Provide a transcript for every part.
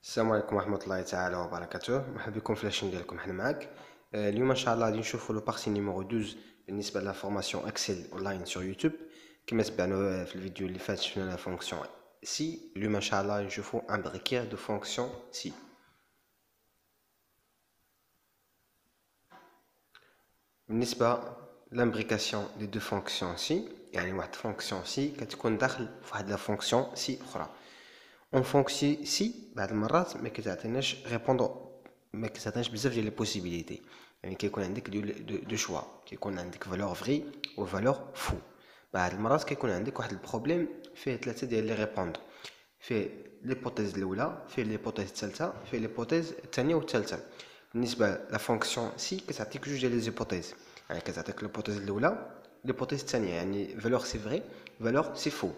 السلام عليكم ورحمة الله تعالى وبركاته. مرحبا بكم في لاشين ديالكم. حنا معاك. اليوم ان شاء الله غادي نشوفوا لو بارتي نيميرو 12 بالنسبه لا فورماسيون اكسل اونلاين سور يوتيوب. كما تبعنا في الفيديو اللي فات شفنا لا فونكسيون سي. اليوم ان شاء الله نشوفوا ان بريكير دو فونكسيون سي. بالنسبه لامبريكاسيون دي دو فونكسيون سي، يعني واحد فونكسيون سي كتكون داخل واحد لا فونكسيون سي اخرى. اون فونكسيون سي بعض المرات ما كتعطيناش ريبوندون، ما كتعطيناش بزاف ديال لي بوسيبيليتي. يعني كيكون عندك دو شوا، كيكون عندك فالور فري و فالور فو. بعض المرات كيكون عندك واحد البروبليم فيه ثلاثه ديال لي ريبوندون، فيه ليبوتيز الاولى، فيه ليبوتيز الثالثه، فيه ليبوتيز الثانيه والثالثه. بالنسبه لا فونكسيون سي كتعطيك جوج ديال لي زيبوتيز، يعني كتعطيك ليبوتيز الاولى ليبوتيز الثانيه، يعني فالور سي فري فالور سي فو.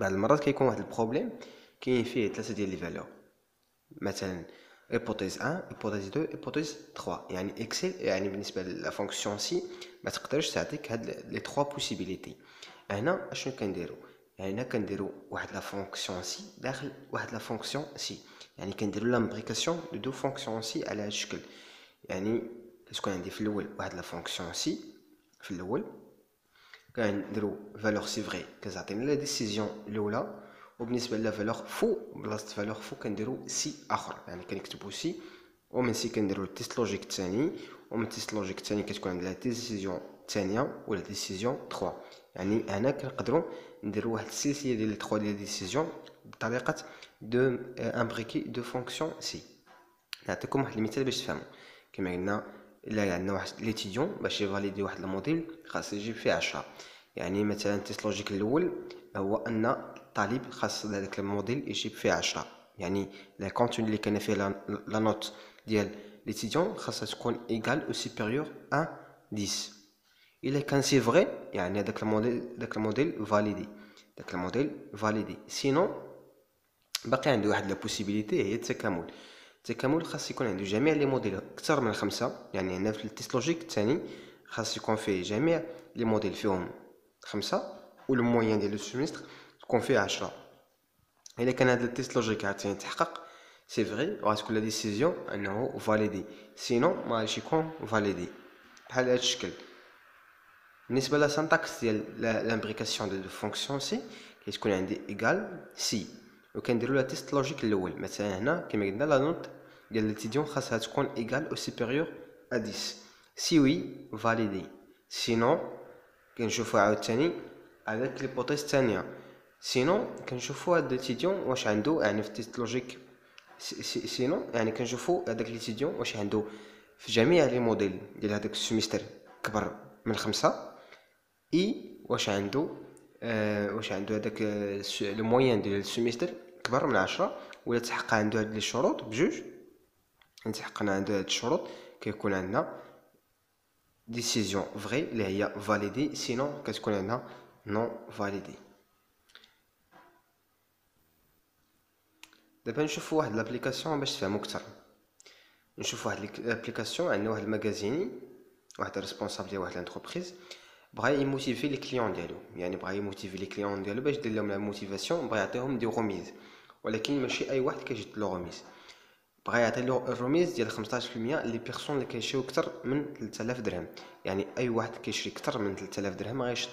بعض المرات كيكون واحد البروبليم كاين فيه ثلاثه ديال لي فالور، مثلا hypothèse 1 hypothèse 2 hypothèse 3. يعني اكسل يعني بالنسبه لا فونكسيون سي ما تقدرش تعطيك هاد لي 3 بوسيبيليتي. هنا اشنو كنديرو؟ يعني هنا كنديرو واحد لا فونكسيون سي داخل واحد لا فونكسيون سي، يعني كنديرو لامبريكاسيون دو دو فونكسيون سي على هاد الشكل. يعني كتكون عندي في الاول واحد لا فونكسيون سي، في الاول كنديرو فالور سي فري كتعطينا لا ديسيزيون الاولى، وبالنسبه لا فالور فو بلاصه فالور فو كنديرو سي اخر، يعني كنكتبو سي، ومن سي كنديرو التيست لوجيك الثاني، ومن التيست لوجيك الثاني كتكون عندنا لا ديسيزيون الثانيه ولا ديسيزيون 3. يعني هنا كنقدروا نديرو واحد السلسله ديال 3 ديال ديسيزيون بطريقه دو امبريكي دو فونكسيون سي. نعطيكم واحد المثال باش تفهموا. كما قلنا الا عندنا واحد ليتيديون باش يفاليدي واحد الموديل خاص يجيب فيه 10. يعني مثلا التيست لوجيك الاول هو ان الطالب خاص هذاك الموديل يجيب فيه 10، يعني لا كونتوني اللي كان فيه لا نوت ديال ليتيديون خاصها تكون ايغال او سوبيريور ا 10. الا كان سي فري يعني داك الموديل فاليدي، داك الموديل فاليدي. سينو باقي عندي واحد لا بوسيبيليتي هي التكامل. التكامل خاص يكون عنده جميع لي موديل اكثر من 5. يعني هنا في التيست لوجيك الثاني خاص يكون فيه جميع لي موديل فيهم 5، والموين ديال السيمستر تكون فيه 10. الا كان هذا التيست لوجيك عاوتاني تحقق سي فري وغتكون لا ديسيزيون انه فاليدي، سينو ما غاديش يكون فاليدي. بحال هذا الشكل. بالنسبه لا سانتاكس ديال لامبريكاسيون دو فونكسيون سي كتكون عندي ايغال سي، وكنديروا لا تيست لوجيك الاول. مثلا هنا كما قلنا لا نوت ديال ليتيديون خاصها تكون ايغال او سوبيريور ا 10. سي وي فاليدي، سينو كنشوفوا عاوتاني هذاك ليبوتيز الثانيه، سينو كنشوفوا هاد ليتيديون واش عنده يعني في التيست لوجيك سينو يعني كنشوفوا هذاك ليتيديون واش عنده في جميع لي موديل ديال هذاك السيمستر كبر من 5، واش عنده هذاك لو موين ديال السيمستر كبر من 10، ولا تحقق عنده هاد لي شروط بجوج. تحققنا عنده هاد الشروط كيكون عندنا ديسيزيون فري اللي هي فاليدي، سينو كتكون عندنا نون فاليدي. دابا نشوفوا واحد لابليكاسيون باش تفهموا اكثر. نشوف واحد لابليكاسيون عندنا واحد المغازيني، واحد ريسبونسابل ديال واحد لانتربريز بغا يموتيفي لي كليون ديالو، يعني بغا يموتيفي لي كليون ديالو باش يدير لهم لا موتيفاسيون، بغا يعطيهم دي غوميز. ولكن ماشي اي واحد كيجد له غوميز، بغا يعطي له الروميز ديال 15% لي بيرسون اللي كيشريو اكثر من 3000 درهم. يعني اي واحد كيشري اكثر من 3000 درهم غيشد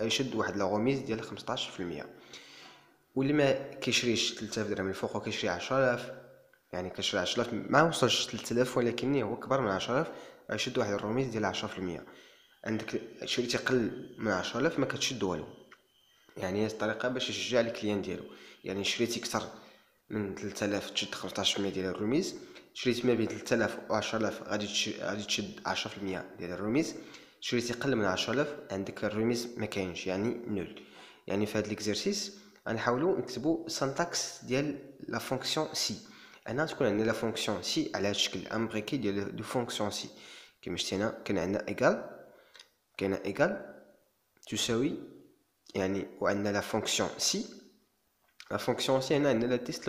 يشد واحد لا غوميز ديال 15%. واللي ما كيشريش 3000 درهم الفوق كيشري 10000، يعني كيشري 10000 ما وصلش 3000 ولكن هو كبر من 10000 غيشد واحد الروميز ديال 10%. عندك شريتي قل من 10000 ما كتشد والو. يعني هي الطريقه باش يشجع الكليان ديالو. يعني شريتي اكثر من 3000 تشد 15% ديال الروميز، شريتي ما بين 3000 و 10000 غادي تشد 10% ديال الروميز، شريتي قل من 10000 عندك الروميز ما كاينش، يعني نول. يعني في هذا الاكزرسيس غنحاولوا نكتبوا سانتاكس ديال لا فونكسيون سي. هنا تكون عندنا لا فونكسيون سي على هذا الشكل امبريكي ديال دو فونكسيون سي. كما شتينا كان عندنا ايغال، كاينه ايغال تساوي، يعني وعندنا لا فونكسيون سي. لا فونكسيون سي هنا عندنا لا تيست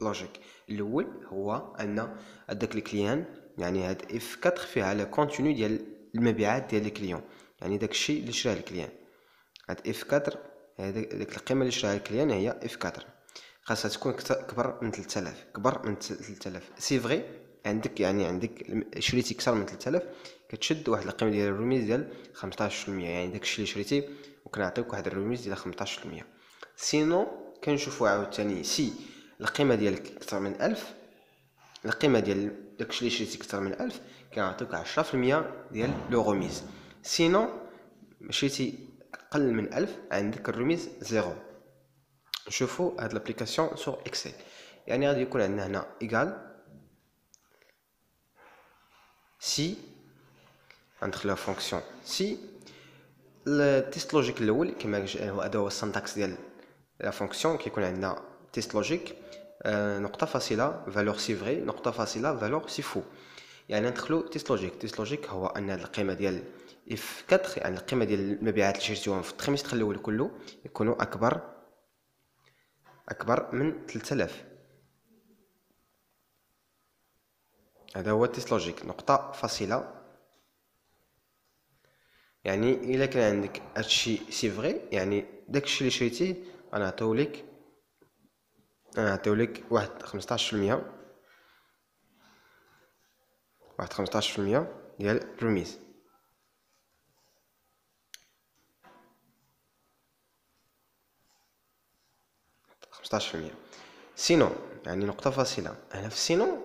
لوجيك الاول هو ان هذاك الكليان، يعني هاد اف 4 فيها لا كونتوني ديال المبيعات ديال الكليون، يعني داك الشيء اللي شراه الكليان. هاد اف 4 هذيك القيمه اللي شراها الكليان هي اف 4. خاصها تكون كبر من 3000. كبر من 3000 سي فغي عندك، يعني عندك شريتي اكثر من 3000 كتشد واحد القيمه ديال الرميز ديال 15%، يعني داكشي اللي شريتي وكنعطيوك واحد الرميز ديال 15%. سينو كنشوفوا عاوتاني سي القيمه ديالك اكثر من 1000، القيمه ديال داكشي اللي شريتي اكثر من 1000 كنعطيوك 10% ديال لو غوميز. سينو مشيتي اقل من 1000 عندك الرميز زيرو. نشوفوا هاد لابليكاسيون سور اكسل. يعني غادي يكون عندنا هنا ايكال سي، غندخلوها فونكسيون سي. التيست لوجيك الاول كما هذا هو السنتاكس ديال لا فونكسيون. كيكون عندنا تيست لوجيك نقطه فاصله فالور سي فري، نقطه فاصله فالور سي فو. يعني ندخلو تيست لوجيك. تيست لوجيك هو ان هاد القيمه ديال اف 4، يعني القيمه ديال المبيعات اللي شريتيهم في التريمستر الاول كله يكونوا اكبر من 3000. هذا هو التيست لوجيك، نقطه فاصله. يعني الا كان عندك هادشي سي فري، يعني داكشي اللي شريتيه غنعطيو لك واحد 15%، واحد 15% ديال الرميز. سينو يعني نقطة فاصلة. هنا في السينو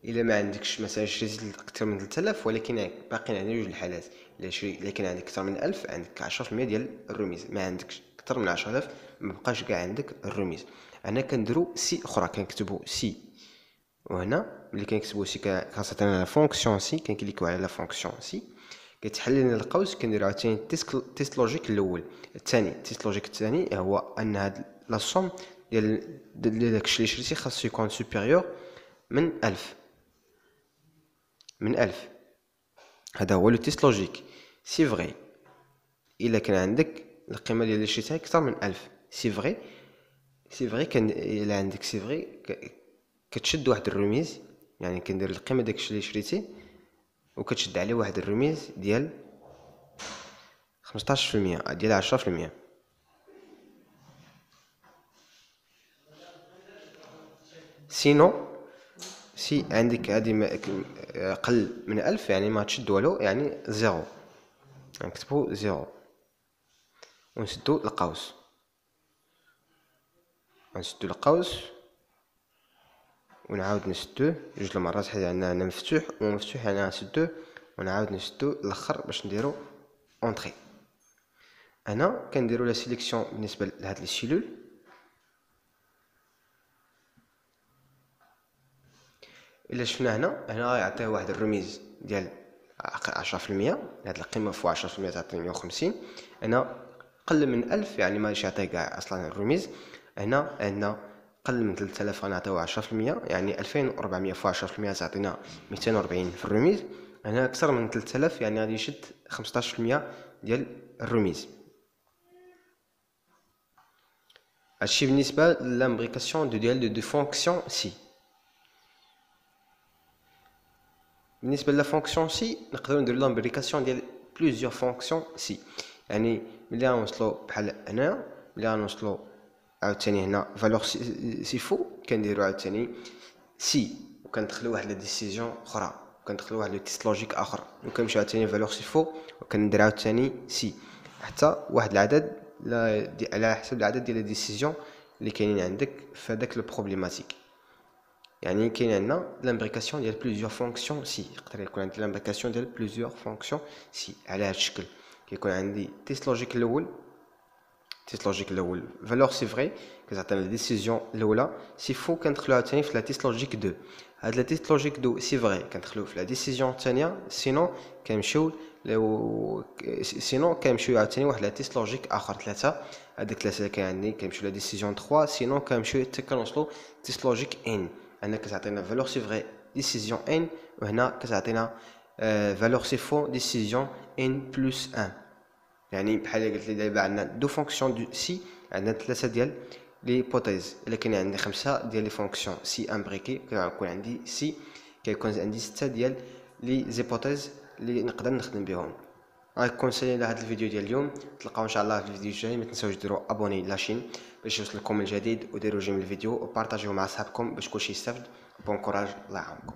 إلا ما عندكش مثلا شريتي أكثر من 3000 ولكن باقيين عندنا جوج الحالات. إلا كان عندك أكثر من 1000 عندك 10% ديال الرميز، ما عندكش أكثر من 10000 مبقاش كاع عندك الرميز. هنا كنديرو سي أخرى، كنكتبو سي، وهنا ملي كنكتبو سي خاصة لا فونكسيون سي كنكليكو على لا فونكسيون سي كتحل لنا القوس. كنديرو عاوتاني تيست لوجيك الاول. الثاني تيست لوجيك الثاني هو ان هاد لا سوم ديال داكشي اللي شريتي خاصو يكون سوبيريور من 1000. هذا هو لو تيست لوجيك. سي فغي الا كان عندك القيمه ديال اللي شريتها اكثر من 1000، سي فغي كان الا عندك سي فغي كتشد واحد الرميز، يعني كندير القيمه داكشي اللي شريتي وكتشد عليه واحد الرميز ديال 15% ديال 10%. سينو سي عندك هادي اقل من 1000 يعني ما تشد والو، يعني زيرو. نكتبو زيرو ونسدو القوس، ونعاود نسدوه جوج المرات حيت عندنا هنا مفتوح ومفتوح، يعني نسدوه ونعاود نسدو الاخر باش نديرو اونطري. هنا كنديرو لا سيليكسيون بالنسبه لهاد لي سيلول. الا شفنا هنا غيعطيه واحد الرميز ديال 10%. هاد القيمه فوق 10% تعطي 150. هنا قل من 1000 يعني ما يعطيه كاع اصلا الرميز. هنا عندنا قل من 3000 غنعطيو 10%، يعني 2400 فوق 10% تعطينا 240 في الرميز. هنا اكثر من 3000 يعني غادي يشد 15% ديال الرميز. هادشي بالنسبه لامبريكاسيون ديال دو فونكسيون سي. بالنسبه لا فونكسيون سي نقدروا نديروا لامبريكاسيون ديال بليزيور فونكسيون سي. يعني ملي غنوصلوا بحال هنا، ملي غنوصلوا عاوتاني هنا فالور سي فو كنديروا عاوتاني سي وكندخلوا واحد لا ديسيزيون اخرى، وكندخلوا واحد لو تيست لوجيك اخر وكنمشيو عاوتاني فالور سي فو وكندير عاوتاني سي حتى واحد العدد على حسب العدد ديال لي ديسيزيون اللي كاينين عندك في هذاك لو بروبليماتيك. يعني كاين عندنا لامبريكاسيون ديال بليزيور فونكسيون سي. يقدر يكون عندي لامبريكاسيون ديال بليزيور فونكسيون سي على هذا الشكل. كيكون عندي تيست لوجيك الاول فالور سي فري كتعطينا لا ديسيزيون الاولى. سي فو كندخلو عاوتاني في لا تيست لوجيك 2. هاد لا تيست لوجيك 2 سي فري كندخلو في لا ديسيزيون الثانيه. سينو كنمشيو عاوتاني واحد لا تيست لوجيك اخر 3. هذاك 3 اللي كاين عندي كنمشيو لا ديسيزيون 3. سينو كنمشيو حتى كنوصلو تيست لوجيك ان. هنا كتعطينا فالور سي فري ديسيزيون ان، وهنا كتعطينا فالور سي فو ديسيزيون ان بلس 1. يعني بحال قلت لي دابا عندنا دو فونكسيون دو سي، عندنا 3 ديال لي بوتيز. الا كاين عندي 5 ديال لي فونكسيون سي امبريكي كيكون عندي سي، كيكون عندي 6 ديال لي زيبوتيز اللي نقدر نخدم بهم. هاك كونساي لهذا الفيديو ديال اليوم. تلقاو ان شاء الله في الفيديو الجاي. ما تنساوش ديروا ابوني لاشين باش يوصلكم الجديد، وديروا جيم الفيديو وبارطاجيوه مع صحابكم باش كلشي يستافد. بون كوراج، الله يعاونكم.